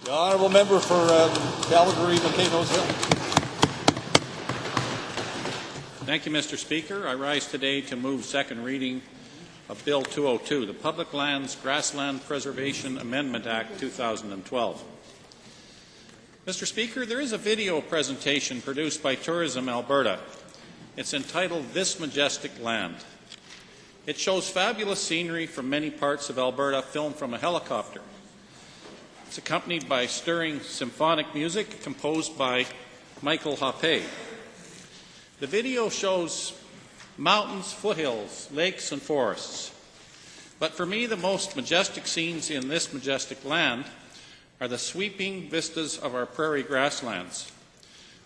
The honourable member for Calgary-Mackay-Nose Hill. Thank you, Mr. Speaker. I rise today to move second reading of Bill 202, the Public Lands Grassland Preservation Amendment Act 2012. Mr. Speaker, there is a video presentation produced by Tourism Alberta. It's entitled This Majestic Land. It shows fabulous scenery from many parts of Alberta filmed from a helicopter. It's accompanied by stirring symphonic music composed by Michael Hoppe. The video shows mountains, foothills, lakes, and forests. But for me, the most majestic scenes in this majestic land are the sweeping vistas of our prairie grasslands,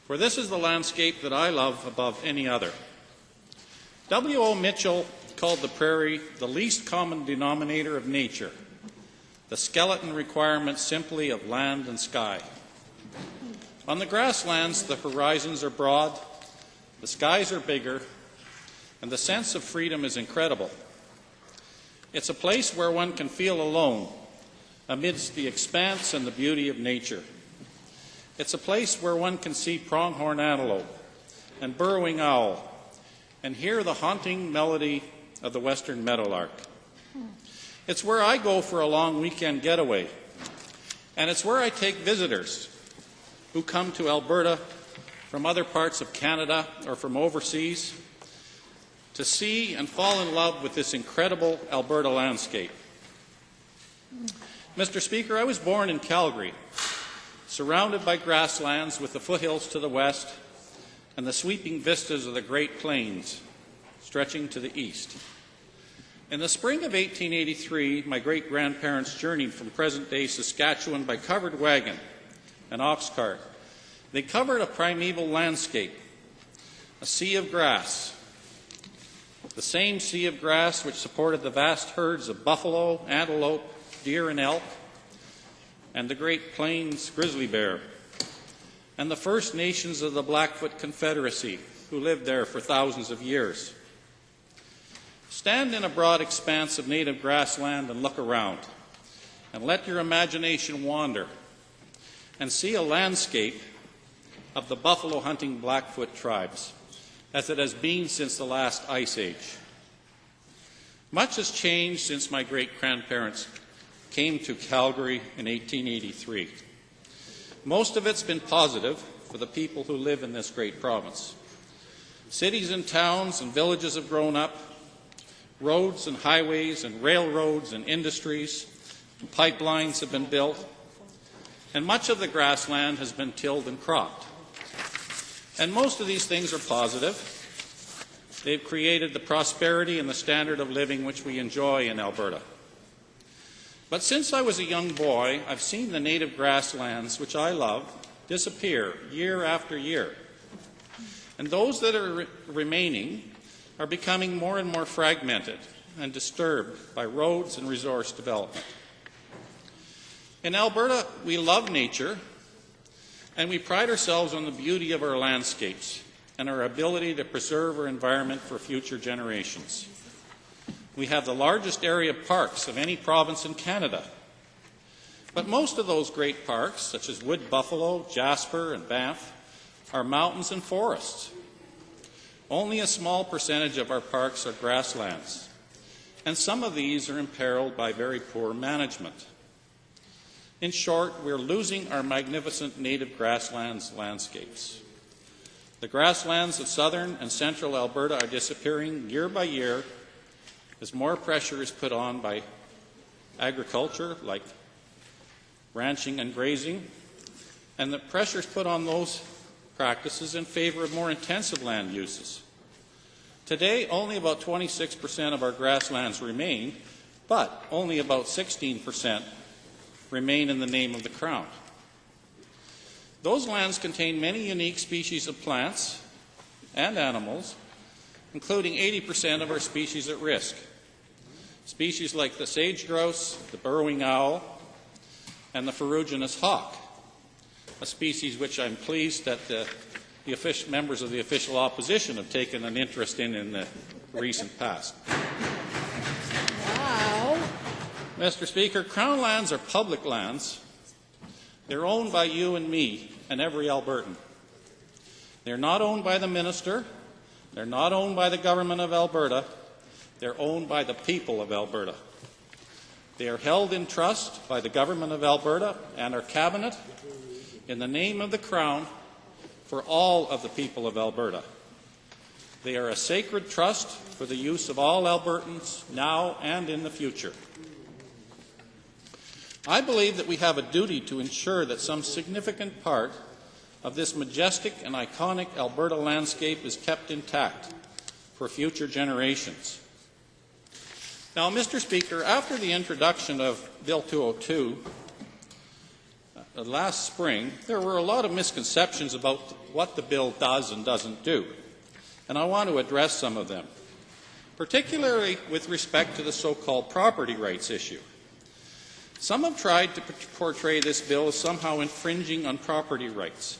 for this is the landscape that I love above any other. W.O. Mitchell called the prairie the least common denominator of nature, the skeleton requirement simply of land and sky. On the grasslands, the horizons are broad, the skies are bigger, and the sense of freedom is incredible. It's a place where one can feel alone amidst the expanse and the beauty of nature. It's a place where one can see pronghorn antelope and burrowing owl and hear the haunting melody of the western meadowlark. It's where I go for a long weekend getaway, and it's where I take visitors who come to Alberta from other parts of Canada or from overseas to see and fall in love with this incredible Alberta landscape. Mr. Speaker, I was born in Calgary, surrounded by grasslands with the foothills to the west and the sweeping vistas of the Great Plains stretching to the east. In the spring of 1883, my great-grandparents journeyed from present-day Saskatchewan by covered wagon and ox cart. They covered a primeval landscape, a sea of grass, the same sea of grass which supported the vast herds of buffalo, antelope, deer, and elk, and the Great Plains grizzly bear, and the First Nations of the Blackfoot Confederacy, who lived there for thousands of years. Stand in a broad expanse of native grassland and look around, and let your imagination wander, and see a landscape of the buffalo hunting Blackfoot tribes, as it has been since the last ice age. Much has changed since my great-grandparents came to Calgary in 1883. Most of it's been positive for the people who live in this great province. Cities and towns and villages have grown up, roads and highways and railroads and industries and pipelines have been built, and much of the grassland has been tilled and cropped. And most of these things are positive. They've created the prosperity and the standard of living which we enjoy in Alberta. But since I was a young boy, I've seen the native grasslands, which I love, disappear year after year. And those that are remaining are becoming more and more fragmented and disturbed by roads and resource development. In Alberta, we love nature, and we pride ourselves on the beauty of our landscapes and our ability to preserve our environment for future generations. We have the largest area of parks of any province in Canada. But most of those great parks, such as Wood Buffalo, Jasper, and Banff, are mountains and forests. Only a small percentage of our parks are grasslands, and some of these are imperiled by very poor management. In short, we're losing our magnificent native grasslands landscapes. The grasslands of southern and central Alberta are disappearing year by year as more pressure is put on by agriculture, like ranching and grazing, and the pressure is put on those practices in favor of more intensive land uses. Today, only about 26% of our grasslands remain, but only about 16% remain in the name of the Crown. Those lands contain many unique species of plants and animals, including 80% of our species at risk. Species like the sage grouse, the burrowing owl, and the ferruginous hawk, a species which I'm pleased that the members of the official opposition have taken an interest in the recent past. Wow. Mr. Speaker, Crown lands are public lands They're owned by you and me and every Albertan. They're not owned by the minister. They're not owned by the government of Alberta. They're owned by the people of Alberta. They are held in trust by the government of Alberta and our cabinet in the name of the Crown for all of the people of Alberta. They are a sacred trust for the use of all Albertans now and in the future. I believe that we have a duty to ensure that some significant part of this majestic and iconic Alberta landscape is kept intact for future generations. Now, Mr. Speaker, after the introduction of Bill 202 last spring, there were a lot of misconceptions about what the bill does and doesn't do, and I want to address some of them, particularly with respect to the so-called property rights issue. Some have tried to portray this bill as somehow infringing on property rights.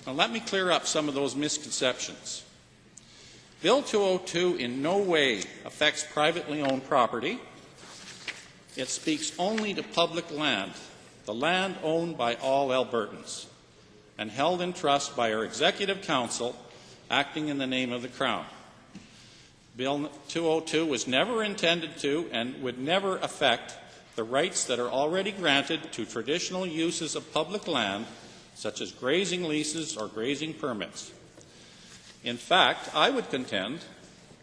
Now, let me clear up some of those misconceptions. Bill 202 in no way affects privately owned property. It speaks only to public land, the land owned by all Albertans and held in trust by our Executive Council acting in the name of the Crown. Bill 202 was never intended to and would never affect the rights that are already granted to traditional uses of public land, such as grazing leases or grazing permits. In fact, I would contend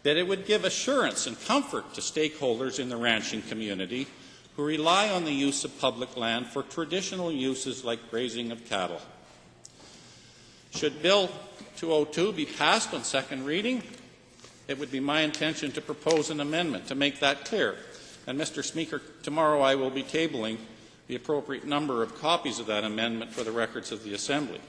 that it would give assurance and comfort to stakeholders in the ranching community who rely on the use of public land for traditional uses like grazing of cattle. Should Bill 202 be passed on second reading, it would be my intention to propose an amendment to make that clear. And, Mr. Speaker, tomorrow I will be tabling the appropriate number of copies of that amendment for the records of the Assembly.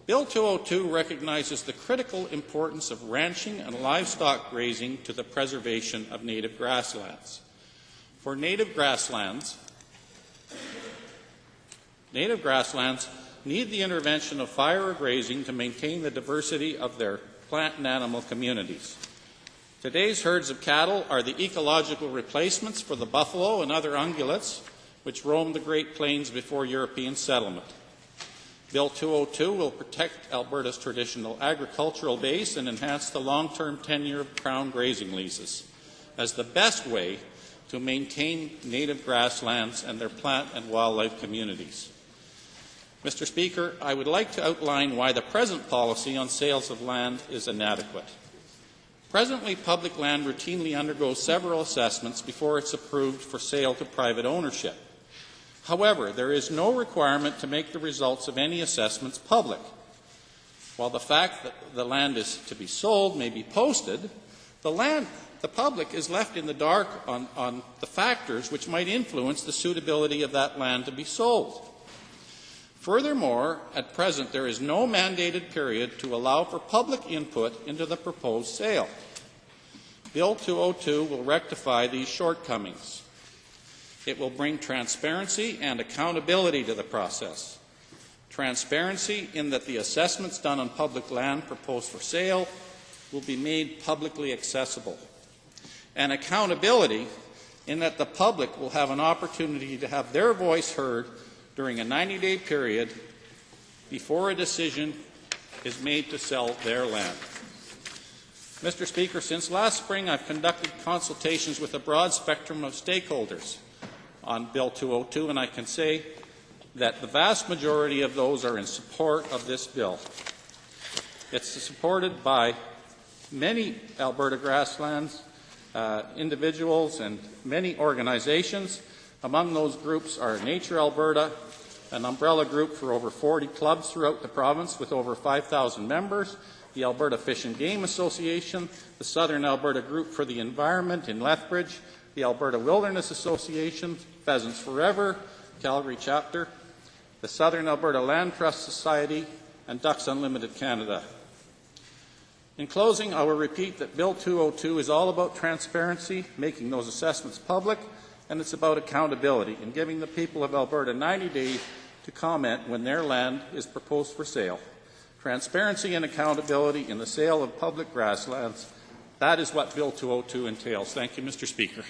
Bill 202 recognizes the critical importance of ranching and livestock grazing to the preservation of native grasslands. For native grasslands need the intervention of fire or grazing to maintain the diversity of their plant and animal communities. Today's herds of cattle are the ecological replacements for the buffalo and other ungulates which roamed the Great Plains before European settlement. Bill 202 will protect Alberta's traditional agricultural base and enhance the long-term tenure of Crown grazing leases as the best way to maintain native grasslands and their plant and wildlife communities. Mr. Speaker, I would like to outline why the present policy on sales of land is inadequate. Presently, public land routinely undergoes several assessments before it's approved for sale to private ownership. However, there is no requirement to make the results of any assessments public. While the fact that the land is to be sold may be posted, the public is left in the dark on the factors which might influence the suitability of that land to be sold. Furthermore, at present, there is no mandated period to allow for public input into the proposed sale. Bill 202 will rectify these shortcomings. It will bring transparency and accountability to the process. Transparency in that the assessments done on public land proposed for sale will be made publicly accessible. And accountability in that the public will have an opportunity to have their voice heard during a 90-day period before a decision is made to sell their land. Mr. Speaker, since last spring I've conducted consultations with a broad spectrum of stakeholders on Bill 202, and I can say that the vast majority of those are in support of this bill. It's supported by many Alberta grasslands, individuals, and many organizations. Among those groups are Nature Alberta, an umbrella group for over 40 clubs throughout the province with over 5,000 members, the Alberta Fish and Game Association, the Southern Alberta Group for the Environment in Lethbridge, the Alberta Wilderness Association, Pheasants Forever, Calgary Chapter, the Southern Alberta Land Trust Society, and Ducks Unlimited Canada. In closing, I will repeat that Bill 202 is all about transparency, making those assessments public, and it's about accountability and giving the people of Alberta 90 days to comment when their land is proposed for sale. Transparency and accountability in the sale of public grasslands, that is what Bill 202 entails. Thank you, Mr. Speaker.